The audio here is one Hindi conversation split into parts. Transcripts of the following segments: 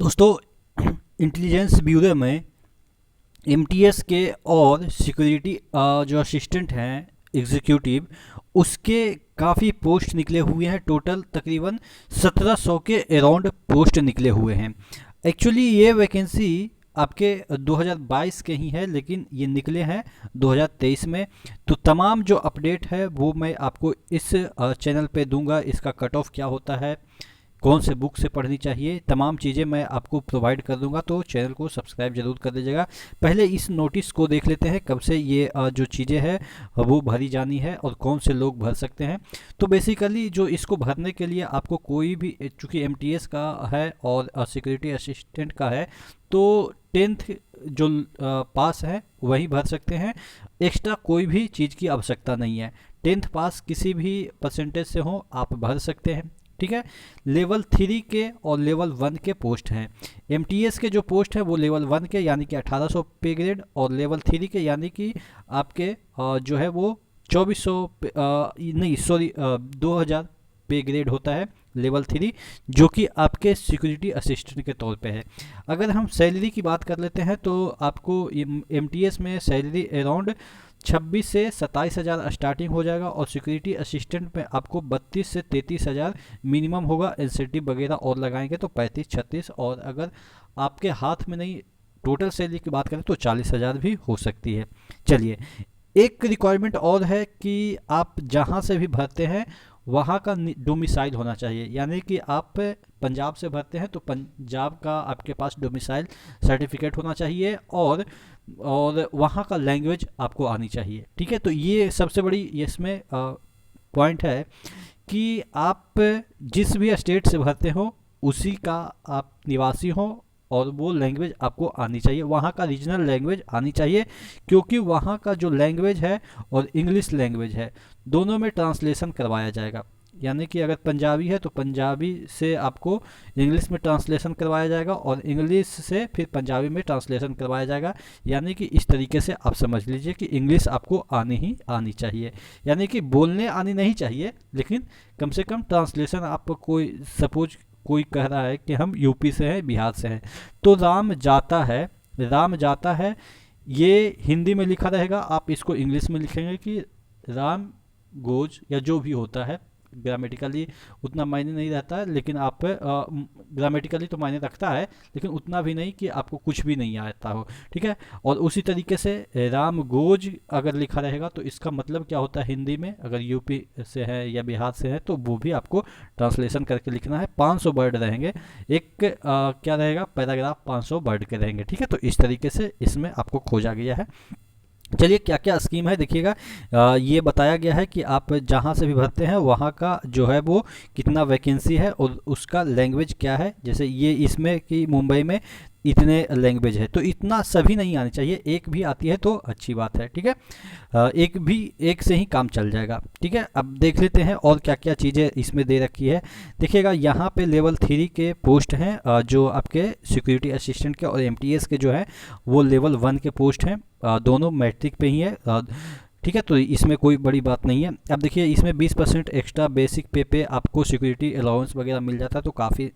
दोस्तों, इंटेलिजेंस ब्यूरो में एमटीएस के और सिक्योरिटी जो असिस्टेंट हैं एग्जीक्यूटिव, उसके काफ़ी पोस्ट निकले हुए हैं। टोटल तकरीबन 1700 के अराउंड पोस्ट निकले हुए हैं। एक्चुअली ये वैकेंसी आपके 2022 के ही है, लेकिन ये निकले हैं 2023 में। तो तमाम जो अपडेट है वो मैं आपको इस चैनल पे दूंगा। इसका कट ऑफ क्या होता है, कौन से बुक से पढ़नी चाहिए, तमाम चीज़ें मैं आपको प्रोवाइड कर दूंगा। तो चैनल को सब्सक्राइब जरूर कर दीजिएगा। पहले इस नोटिस को देख लेते हैं, कब से ये जो चीज़ें हैं वो भरी जानी है और कौन से लोग भर सकते हैं। तो बेसिकली जो इसको भरने के लिए आपको कोई भी, चूँकि एमटीएस का है और सिक्योरिटी असिस्टेंट का है, तो 10th जो पास है वही भर सकते हैं। एक्स्ट्रा कोई भी चीज़ की आवश्यकता नहीं है। 10th पास किसी भी परसेंटेज से हो आप भर सकते हैं, ठीक है। लेवल 3 के और लेवल 1 के पोस्ट हैं। एमटीएस के जो पोस्ट है वो लेवल 1 के यानी कि 1800 पे ग्रेड, और लेवल 3 के यानी कि आपके जो है वो 2400 नहीं सॉरी 2000 पे ग्रेड होता है लेवल 3, जो कि आपके सिक्योरिटी असिस्टेंट के तौर पे है। अगर हम सैलरी की बात कर लेते हैं तो आपको एमटीएस में सैलरी अराउंड 26 से 27 हज़ार स्टार्टिंग हो जाएगा, और सिक्योरिटी असिस्टेंट में आपको 32 से 33 हज़ार मिनिमम होगा। इंसेंटिव वगैरह और लगाएंगे तो 35-36, और अगर आपके हाथ में नहीं टोटल सैलरी की बात करें तो 40 हज़ार भी हो सकती है। चलिए, एक रिक्वायरमेंट और है कि आप जहाँ से भी भरते हैं वहाँ का डोमिसाइल होना चाहिए। यानी कि आप पंजाब से भरते हैं तो पंजाब का आपके पास डोमिसाइल सर्टिफिकेट होना चाहिए, और वहाँ का लैंग्वेज आपको आनी चाहिए, ठीक है। तो ये सबसे बड़ी इसमें पॉइंट है कि आप जिस भी स्टेट से भरते हो उसी का आप निवासी हो, और वो लैंग्वेज आपको आनी चाहिए, वहाँ का रीजनल लैंग्वेज आनी चाहिए। क्योंकि वहाँ का जो लैंग्वेज है और इंग्लिश लैंग्वेज है, दोनों में ट्रांसलेशन करवाया जाएगा। यानी कि अगर पंजाबी है तो पंजाबी से आपको इंग्लिश में ट्रांसलेशन करवाया जाएगा, और इंग्लिश से फिर पंजाबी में ट्रांसलेशन करवाया जाएगा। यानी कि इस तरीके से आप समझ लीजिए कि इंग्लिश आपको आनी ही आनी चाहिए। यानी कि बोलने आनी नहीं चाहिए, लेकिन कम से कम ट्रांसलेशन आप, कोई सपोज कोई कह रहा है कि हम यूपी से हैं, बिहार से हैं, तो राम जाता है ये हिंदी में लिखा रहेगा, आप इसको इंग्लिश में लिखेंगे कि राम गोज, या जो भी होता है। ग्रामेटिकली उतना मायने नहीं रहता है, लेकिन आप ग्रामेटिकली तो मायने रखता है, लेकिन उतना भी नहीं कि आपको कुछ भी नहीं आता हो, ठीक है। और उसी तरीके से राम गोज अगर लिखा रहेगा तो इसका मतलब क्या होता है हिंदी में, अगर यूपी से है या बिहार से है तो वो भी आपको ट्रांसलेशन करके लिखना है। 500 वर्ड रहेंगे, एक क्या रहेगा, पैराग्राफ 500 वर्ड के रहेंगे, ठीक है। तो इस तरीके से इसमें आपको खोजा गया है। चलिए, क्या क्या स्कीम है देखिएगा। ये बताया गया है कि आप जहाँ से भी भरते हैं वहाँ का जो है वो कितना वैकेंसी है और उसका लैंग्वेज क्या है। जैसे ये इसमें कि मुंबई में इतने लैंग्वेज है, तो इतना सभी नहीं आनी चाहिए, एक भी आती है तो अच्छी बात है, ठीक है। एक से ही काम चल जाएगा, ठीक है। अब देख लेते हैं और क्या क्या चीज़ें इसमें दे रखी है। देखिएगा, यहाँ पे लेवल 3 के पोस्ट हैं जो आपके सिक्योरिटी असिस्टेंट के, और एमटीएस के जो है वो लेवल 1 के पोस्ट हैं। दोनों मैट्रिक पे ही है, ठीक है। तो इसमें कोई बड़ी बात नहीं है। अब देखिए, इसमें 20% एक्स्ट्रा बेसिक पे आपको सिक्योरिटी अलाउंस वगैरह मिल जाता है, तो काफ़ी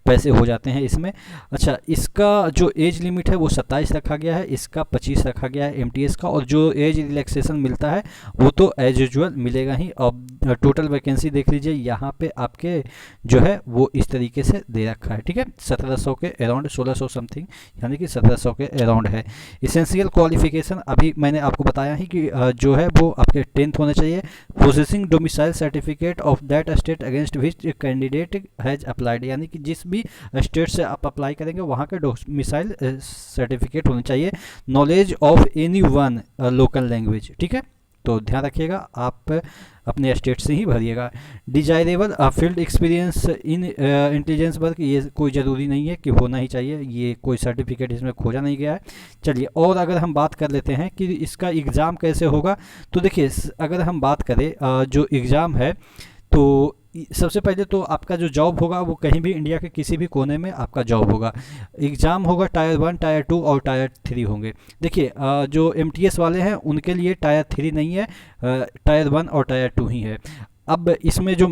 पैसे हो जाते हैं इसमें। अच्छा, इसका जो एज लिमिट है वो 27 रखा गया है, इसका 25 रखा गया है एमटीएस का, और जो एज रिलैक्सेशन मिलता है वो तो एज यूजुअल मिलेगा ही। अब टोटल वैकेंसी देख लीजिए, यहाँ पे आपके जो है वो इस तरीके से दे रखा है, ठीक है। 1700 के अराउंड, 1600 समथिंग, यानी कि 1700 के अराउंड है। इसेंशियल क्वालिफिकेशन अभी मैंने आपको बताया ही कि जो है वो आपके 10th होने चाहिए। Possessing domicile certificate of that state against which candidate has applied, यानी कि जिस भी स्टेट से आप अप्लाई करेंगे वहाँ के डोमिसाइल सर्टिफिकेट होने चाहिए। Knowledge of any one local language, ठीक है। तो ध्यान रखिएगा, आप अपने स्टेट से ही भरिएगा। Desirable field experience in intelligence work, ये कोई ज़रूरी नहीं है कि होना ही चाहिए, ये कोई सर्टिफिकेट इसमें खोजा नहीं गया है। चलिए, और अगर हम बात कर लेते हैं कि इसका एग्ज़ाम कैसे होगा, तो देखिए, अगर हम बात करें जो एग्ज़ाम है, तो सबसे पहले तो आपका जो जॉब होगा वो कहीं भी इंडिया के किसी भी कोने में आपका जॉब होगा। एग्ज़ाम होगा टायर 1, टायर 2 और टायर 3 होंगे। देखिए, जो एमटीएस वाले हैं उनके लिए टायर 3 नहीं है, टायर 1 और टायर 2 ही है। अब इसमें जो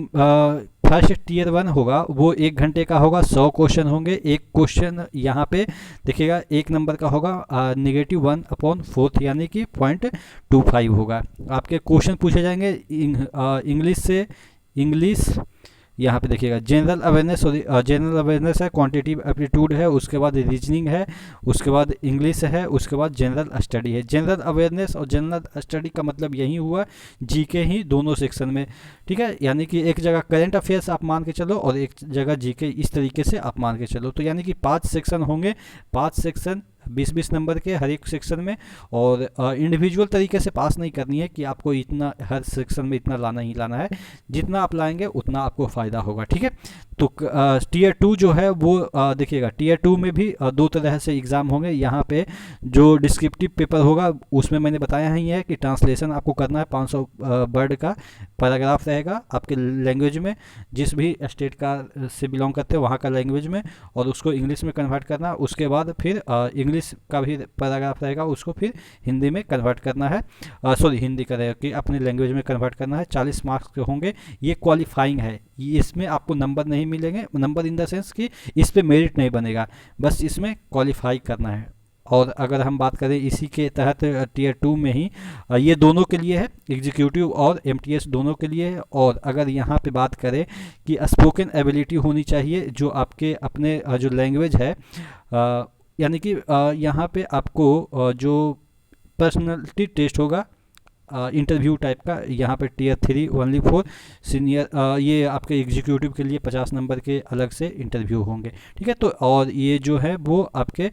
फर्स्ट टीयर 1 होगा वो 1 घंटे का होगा, 100 क्वेश्चन होंगे। एक क्वेश्चन यहाँ पे देखिएगा 1 नंबर का होगा -1/4 यानी कि 0.25 होगा। आपके क्वेश्चन पूछे जाएंगे इंग्लिश से, इंग्लिश यहाँ पे देखिएगा जनरल अवेयरनेस, जनरल अवेयरनेस है, क्वांटिटेटिव एप्टीट्यूड है, उसके बाद रीजनिंग है, उसके बाद इंग्लिश है, उसके बाद जनरल स्टडी है। जनरल अवेयरनेस और जनरल स्टडी का मतलब यही हुआ जीके ही दोनों सेक्शन में, ठीक है। यानी कि एक जगह करंट अफेयर्स आप मान के चलो और एक जगह जीके, इस तरीके से आप मान के चलो। तो यानी कि 5 सेक्शन होंगे, 5 सेक्शन 20-20 नंबर के हर एक सेक्शन में। और इंडिविजुअल तरीके से पास नहीं करनी है कि आपको इतना हर सेक्शन में इतना लाना ही लाना है, जितना आप लाएंगे उतना आपको फ़ायदा होगा, ठीक है। तो टीयर 2 जो है वो देखिएगा टीयर 2 में भी 2 तरह से एग्ज़ाम होंगे। यहाँ पे जो डिस्क्रिप्टिव पेपर होगा उसमें मैंने बताया ही है कि ट्रांसलेशन आपको करना है, 500 वर्ड का पैराग्राफ रहेगा आपके लैंग्वेज में, जिस भी स्टेट का से बिलोंग करते हैं वहाँ का लैंग्वेज में, और उसको इंग्लिश में कन्वर्ट करना। उसके बाद फिर इंग्लिश का भी पैराग्राफ रहेगा, उसको फिर हिंदी में कन्वर्ट करना है, सॉरी हिंदी का रहेगा कि अपने लैंग्वेज में कन्वर्ट करना है। 40 मार्क्स के होंगे। ये क्वालिफाइंग है, इसमें आपको नंबर नहीं मिलेंगे, नंबर इन द सेंस कि इस पे मेरिट नहीं बनेगा, बस इसमें क्वालिफाई करना है। और अगर हम बात करें इसी के तहत टीयर 2 में ही ये दोनों के लिए है, एग्जीक्यूटिव और एमटीएस दोनों के लिए है। और अगर यहाँ पे बात करें कि स्पोकन एबिलिटी होनी चाहिए, जो आपके अपने जो लैंग्वेज है, यानी कि यहाँ पे आपको जो पर्सनैलिटी टेस्ट होगा, इंटरव्यू टाइप का, यहाँ पे टीयर 3 ओनली फॉर सीनियर, ये आपके एग्जीक्यूटिव के लिए 50 नंबर के अलग से इंटरव्यू होंगे, ठीक है। तो और ये जो है वो आपके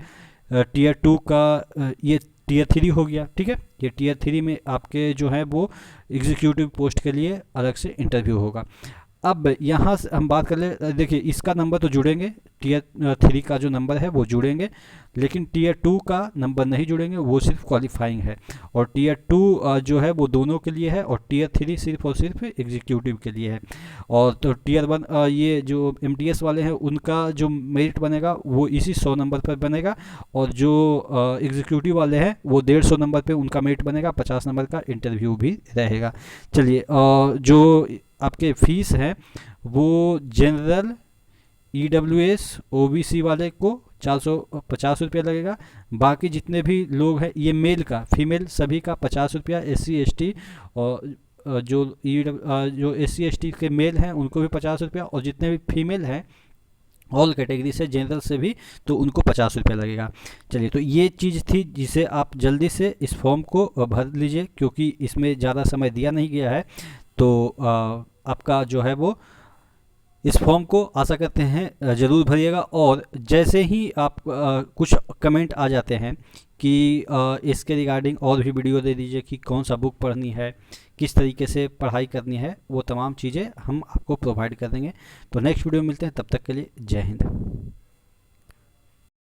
टीयर 2 का ये टीयर 3 हो गया, ठीक है। ये टीयर 3 में आपके जो है वो एग्जीक्यूटिव पोस्ट के लिए अलग से इंटरव्यू होगा। अब यहाँ से हम बात कर ले, देखिए इसका नंबर तो जुड़ेंगे, टीयर 3 का जो नंबर है वो जुड़ेंगे, लेकिन टीयर 2 का नंबर नहीं जुड़ेंगे, वो सिर्फ क्वालिफाइंग है। और टीयर 2 जो है वो दोनों के लिए है, और टीयर 3 सिर्फ और सिर्फ एग्जीक्यूटिव के लिए है। और तो टीयर 1 ये जो एमटीएस वाले हैं उनका जो मेरिट बनेगा वो इसी 100 नंबर पर बनेगा, और जो एग्जीक्यूटिव वाले हैं वो 150 नंबर पर उनका मेरिट बनेगा, 50 नंबर का इंटरव्यू भी रहेगा। चलिए जो आपके फीस है वो जनरल, ईडब्ल्यूएस, ओबीसी वाले को 450 रुपया लगेगा। बाकी जितने भी लोग हैं, ये मेल का फीमेल सभी का 50 रुपया, एससी एसटी और जो एससी एसटी के मेल हैं उनको भी 50 रुपया, और जितने भी फीमेल हैं ऑल कैटेगरी से, जनरल से भी, तो उनको 50 रुपया लगेगा। चलिए, तो ये चीज़ थी जिसे आप जल्दी से इस फॉर्म को भर लीजिए, क्योंकि इसमें ज़्यादा समय दिया नहीं गया है। तो आपका जो है वो इस फॉर्म को आशा करते हैं ज़रूर भरिएगा। और जैसे ही आप कुछ कमेंट आ जाते हैं कि इसके रिगार्डिंग और भी वीडियो दे दीजिए कि कौन सा बुक पढ़नी है, किस तरीके से पढ़ाई करनी है, वो तमाम चीज़ें हम आपको प्रोवाइड कर देंगे। तो नेक्स्ट वीडियो में मिलते हैं, तब तक के लिए जय हिंद।